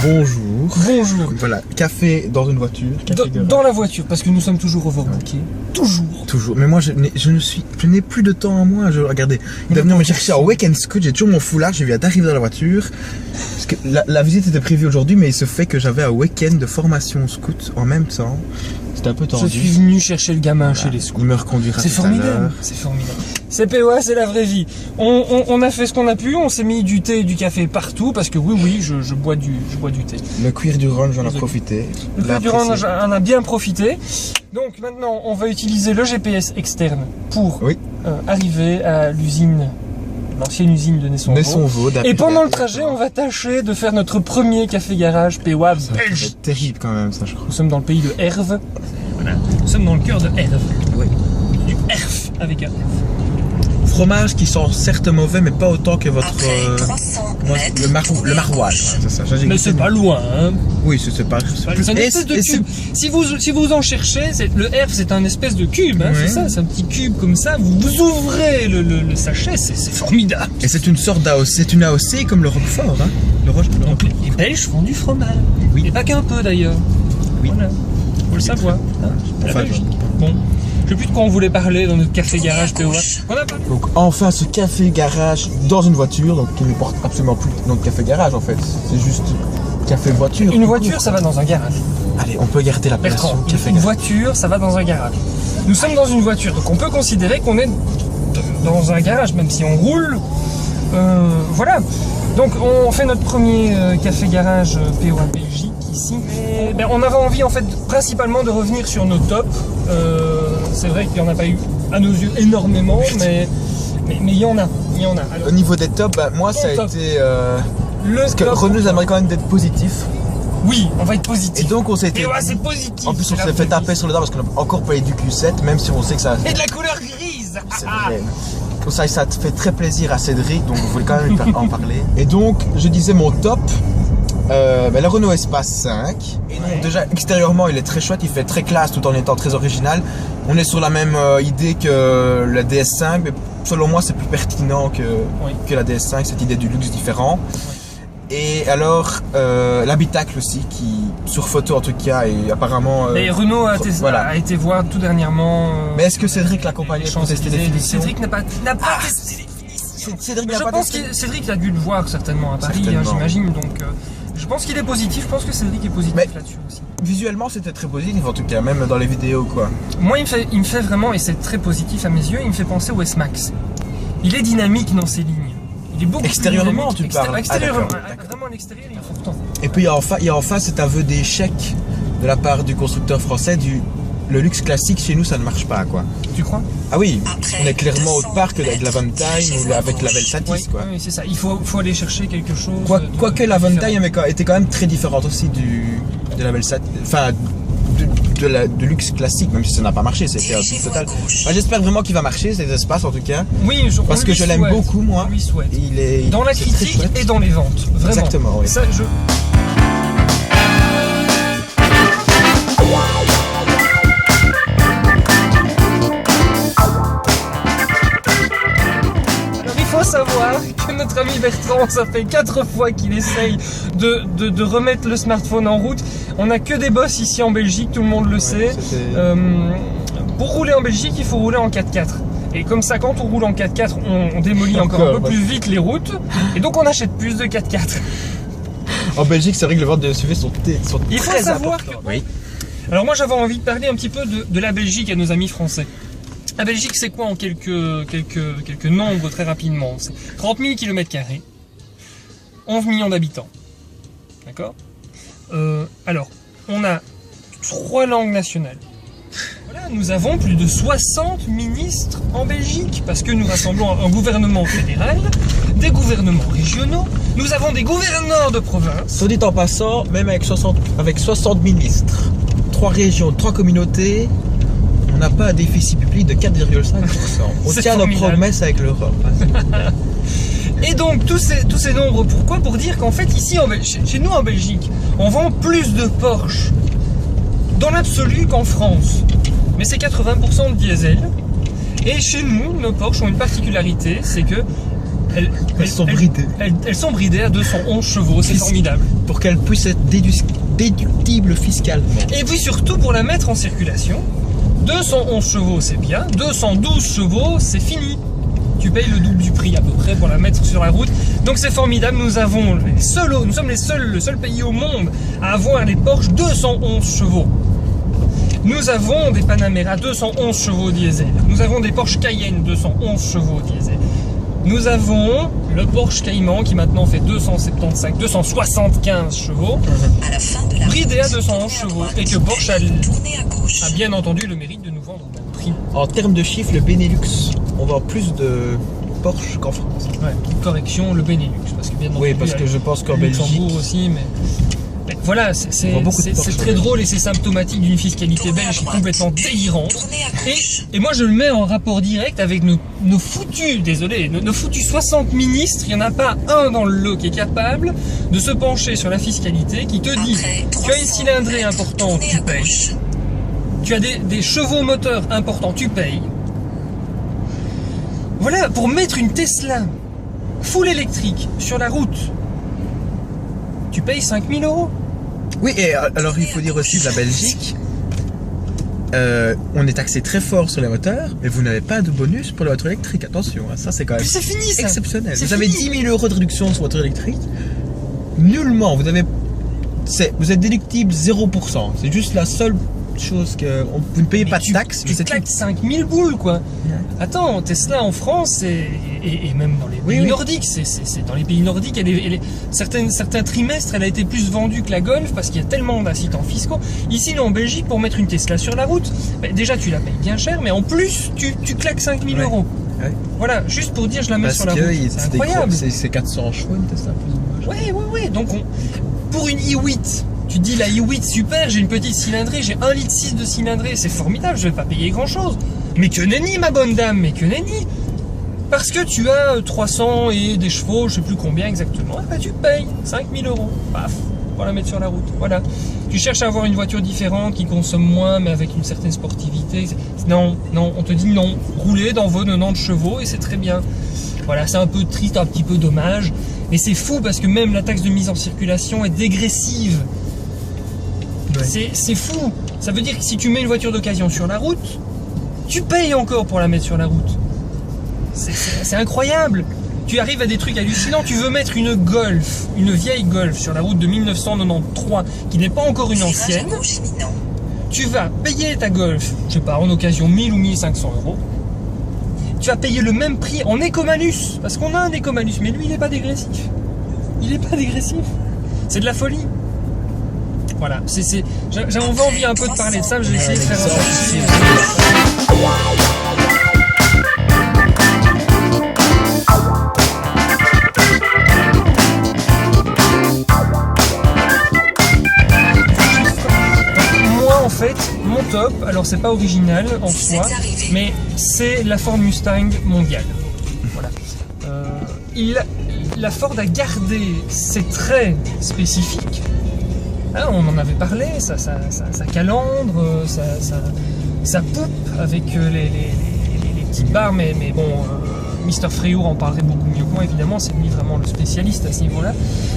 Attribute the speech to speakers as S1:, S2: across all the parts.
S1: Bonjour.
S2: Bonjour.
S1: Voilà, café dans une voiture.
S2: Dans la voiture, parce que nous sommes toujours overbookés. Toujours.
S1: Mais moi, je n'ai plus de temps en moi. Regardez, il doit venir me chercher en week-end scout. J'ai toujours mon foulard. Je viens d'arriver dans la voiture. Parce que la visite était prévue aujourd'hui, mais il se fait que j'avais un week-end de formation scout en même temps. C'était un peu tendu.
S2: Je suis venu chercher le gamin chez les scouts.
S1: Il me reconduira.
S2: C'est formidable. C'est formidable. C'est POA, c'est la vraie vie. On a fait ce qu'on a pu. On s'est mis du thé et du café partout parce que oui, je bois du thé.
S1: Le cuir du Rhône, j'en ai profité.
S2: Le cuir du Rhône, j'en ai bien profité. Donc maintenant, on va utiliser le GPS externe pour arriver à l'usine, l'ancienne usine de Nessonvaux. Et pendant le trajet, on va tâcher de faire notre premier café-garage POA belge.
S1: C'est terrible quand même, ça, je crois.
S2: Nous sommes dans le pays de Herve. Voilà. Nous sommes dans le cœur de Herve.
S1: Oui.
S2: Du Herf avec un F.
S1: Fromage qui sent certes mauvais, mais pas autant que votre le maroilles. C'est ça.
S2: Mais c'est pas loin, hein.
S1: Oui, c'est pas.
S2: C'est une espèce de cube. Si vous en cherchez, le Herf, c'est un espèce de cube, hein, c'est ça, c'est un petit cube comme ça. Vous ouvrez le sachet, c'est formidable.
S1: Et c'est une sorte d'AOC, c'est une AOC comme le Roquefort, hein.
S2: Donc les Belges font du fromage.
S1: Oui.
S2: Et pas qu'un peu d'ailleurs.
S1: Oui.
S2: Voilà. Faut le savoir. Hein. La Belgique. Bon. Je sais plus de quoi on voulait parler dans notre café-garage POA.
S1: Donc enfin ce café-garage dans une voiture, donc qui ne porte absolument plus notre café-garage en fait. C'est juste café-voiture.
S2: Une voiture, ça va dans un garage.
S1: Allez, on peut garder l'appellation café-garage.
S2: Une voiture, ça va dans un garage. Nous sommes dans une voiture, donc on peut considérer qu'on est dans un garage, même si on roule. Voilà. Donc on fait notre premier café-garage POA Belgique ici. Et, on avait envie en fait principalement de revenir sur nos tops. C'est vrai qu'il n'y en a pas eu à nos yeux énormément, mais il y en a. Alors,
S1: au niveau des tops, moi ça a été... parce que Renault nous aimerait quand même d'être positif.
S2: Oui, on va être positif.
S1: Et donc on s'est été...
S2: c'est positif.
S1: En plus on s'est fait taper sur le doigt parce qu'on a encore payé du Q7, même si on sait que ça...
S2: Et de la couleur grise.
S1: C'est vrai. Ça te fait très plaisir à Cédric, donc je voulais quand même en parler. Et donc je disais mon top, le Renault Espace 5. Et donc, déjà extérieurement il est très chouette, il fait très classe tout en étant très original. On est sur la même idée que la DS5, mais selon moi c'est plus pertinent que la DS5, cette idée du luxe différent. Et alors l'habitacle aussi, qui sur photo en tout cas, et apparemment...
S2: Et Renault a été voir tout dernièrement...
S1: mais est-ce que Cédric l'accompagnait pour tester les finitions?
S2: Cédric n'a pas testé les finitions. Je pense que Cédric a dû le voir certainement à Paris, hein, j'imagine, donc... je pense qu'il est positif, je pense que Cédric est positif là-dessus aussi.
S1: Visuellement c'était très positif en tout cas, même dans les vidéos quoi.
S2: Moi il me fait vraiment, et c'est très positif à mes yeux, il me fait penser au S-Max. Il est dynamique dans ses lignes. Il est beaucoup
S1: extérieurement
S2: plus
S1: tu parles.
S2: Extérieurement, vraiment à l'extérieur il est important.
S1: Et puis il y a enfin cet aveu d'échec de la part du constructeur français le luxe classique chez nous ça ne marche pas quoi.
S2: Tu crois?
S1: Ah oui, on est clairement au parc avec la Valentine ou avec la Velsatis quoi.
S2: Oui, c'est ça, il faut aller chercher quelque chose.
S1: Quoique la Valentine était quand même très différente aussi de la Velsatis, enfin de luxe classique, même si ça n'a pas marché, c'était un truc total. J'espère vraiment qu'il va marcher ces espaces en tout cas.
S2: Oui,
S1: parce que je l'aime beaucoup moi.
S2: On lui souhaite.
S1: Il est
S2: dans la critique et dans les ventes, vraiment.
S1: Exactement, oui.
S2: Ça, savoir que notre ami Bertrand, ça fait 4 fois qu'il essaye de remettre le smartphone en route. On n'a que des boss ici en Belgique, tout le monde le sait. Pour rouler en Belgique, il faut rouler en 4x4. Et comme ça, quand on roule en 4x4, on démolit encore un peu plus vite les routes. Et donc on achète plus de 4x4.
S1: En Belgique, c'est vrai que les ventes de SUV sont
S2: il faut
S1: très
S2: savoir
S1: importantes.
S2: Oui. Alors moi, j'avais envie de parler un petit peu de la Belgique à nos amis français. La Belgique, c'est quoi en quelques nombres très rapidement? C'est 30 000 km², 11 millions d'habitants. D'accord? Alors, on a 3 langues nationales. Voilà, nous avons plus de 60 ministres en Belgique, parce que nous rassemblons un gouvernement fédéral, des gouvernements régionaux, nous avons des gouverneurs de province.
S1: Soit dit en passant, même avec 60 ministres, 3 régions, 3 communautés, on n'a pas un déficit public de 4,5%. On tient nos promesses avec l'Europe.
S2: Et donc tous ces nombres, pourquoi? Pour dire qu'en fait ici, chez nous en Belgique, on vend plus de Porsche dans l'absolu qu'en France. Mais c'est 80% de diesel. Et chez nous, nos Porsche ont une particularité, c'est que
S1: Elles sont bridées.
S2: Elles sont bridées à 211 chevaux, c'est formidable.
S1: Pour qu'elles puissent être déductibles fiscalement.
S2: Et puis surtout pour la mettre en circulation, 211 chevaux c'est bien, 212 chevaux c'est fini. Tu payes le double du prix à peu près pour la mettre sur la route. Donc c'est formidable, nous sommes le seul pays au monde à avoir les Porsche 211 chevaux. Nous avons des Panamera 211 chevaux diesel. Nous avons des Porsche Cayenne 211 chevaux diesel. Nous avons le Porsche Cayman qui maintenant fait 275 chevaux, bridé à 211 chevaux, et que Porsche a bien entendu le mérite de nous vendre au même prix.
S1: En termes de chiffres, le Benelux, on vend plus de Porsche qu'en France.
S2: Ouais, petite correction, le Benelux, parce que bien entendu,
S1: oui, parce que je pense qu'en
S2: Luxembourg aussi, mais voilà, c'est très drôle et c'est symptomatique d'une fiscalité belge complètement délirante. Et moi je le mets en rapport direct avec nos foutus, nos foutus 60 ministres. Il n'y en a pas un dans le lot qui est capable de se pencher sur la fiscalité, qui te dit tu as une cylindrée importante, tu payes. Tu as des chevaux moteurs importants, tu payes. Voilà, pour mettre une Tesla full électrique sur la route, tu payes 5 000 €.
S1: Oui, et alors il faut dire aussi de la Belgique, on est taxé très fort sur les moteurs, mais vous n'avez pas de bonus pour les voitures électriques. Attention, hein, ça c'est quand même exceptionnel. Vous avez 10 000 € de réduction sur votre électrique. Nullement, vous êtes déductible 0%. C'est juste la seule chose que vous ne payez pas de taxes.
S2: Tu claques 5 000 boules, quoi. Attends, Tesla en France et même dans les pays nordiques, c'est dans les pays nordiques, certains trimestres, elle a été plus vendue que la Golf parce qu'il y a tellement d'incitants fiscaux. Ici, en Belgique, pour mettre une Tesla sur la route, déjà tu la payes bien cher, mais en plus tu claques 5 000 €. Ouais. Voilà, juste pour dire je la mets sur la route. C'est incroyable.
S1: C'est 400 chevaux une Tesla plus ou moins.
S2: Ouais. Donc pour une i8. Tu te dis la i8 super, j'ai une petite cylindrée, j'ai 1,6 litre de cylindrée, c'est formidable, je vais pas payer grand chose. Mais que nenni ma bonne dame, mais que nenni. Parce que tu as 300 et des chevaux, je sais plus combien exactement, et bah tu payes 5 000 €, paf, pour la mettre sur la route, voilà. Tu cherches à avoir une voiture différente qui consomme moins mais avec une certaine sportivité, non, on te dit non, roulez dans vos 90 chevaux et c'est très bien. Voilà, c'est un peu triste, un petit peu dommage, mais c'est fou parce que même la taxe de mise en circulation est dégressive. Ouais. C'est fou. Ça veut dire que si tu mets une voiture d'occasion sur la route, tu payes encore pour la mettre sur la route. C'est incroyable. Tu arrives à des trucs hallucinants. Tu veux mettre une Golf, une vieille Golf sur la route de 1993 qui n'est pas encore une ancienne. Tu vas payer ta Golf, je sais pas, en occasion 1000 ou 1500 €. Tu vas payer le même prix en écomalus, parce qu'on a un écomalus, mais lui il n'est pas dégressif. C'est de la folie. Voilà, j'avais envie un peu de parler de ça, j'ai essayé de faire Moi en fait, mon top, alors c'est pas original en soi, mais c'est la Ford Mustang mondiale. Voilà. La Ford a gardé ses traits spécifiques. Ah, on en avait parlé, sa calandre, sa poupe avec les petites barres, mais bon, Mr. Freyhour en parlerait beaucoup mieux que moi, évidemment, c'est lui vraiment le spécialiste à ce niveau-là.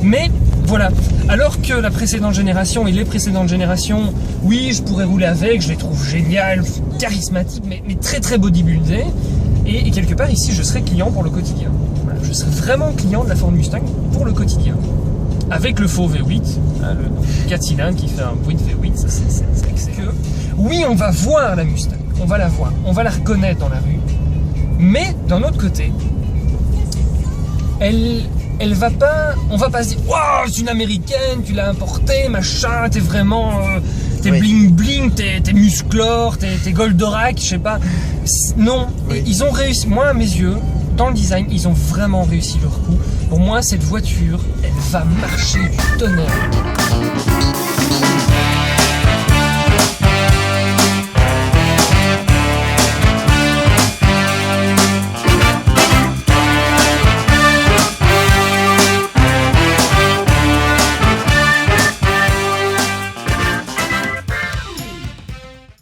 S2: Mais voilà, alors que la précédente génération et les précédentes générations, oui, je pourrais rouler avec, je les trouve géniales, charismatiques, mais très très bodybuildées. Et quelque part, ici, je serais client pour le quotidien. Voilà, je serais vraiment client de la Ford Mustang pour le quotidien. Avec le faux V8, hein, le 4 cylindres qui fait un bruit de V8, ça c'est que... Oui, on va voir la Mustang, on va la voir, on va la reconnaître dans la rue, mais d'un autre côté, elle va pas... On va pas se dire « Waouh, c'est une américaine, tu l'as importée, machin, t'es vraiment... t'es bling bling, t'es musclore, t'es Goldorak, je sais pas. » Non, ils ont réussi, moi à mes yeux, dans le design, ils ont vraiment réussi leur coup. Pour moi, cette voiture, elle va marcher du tonnerre.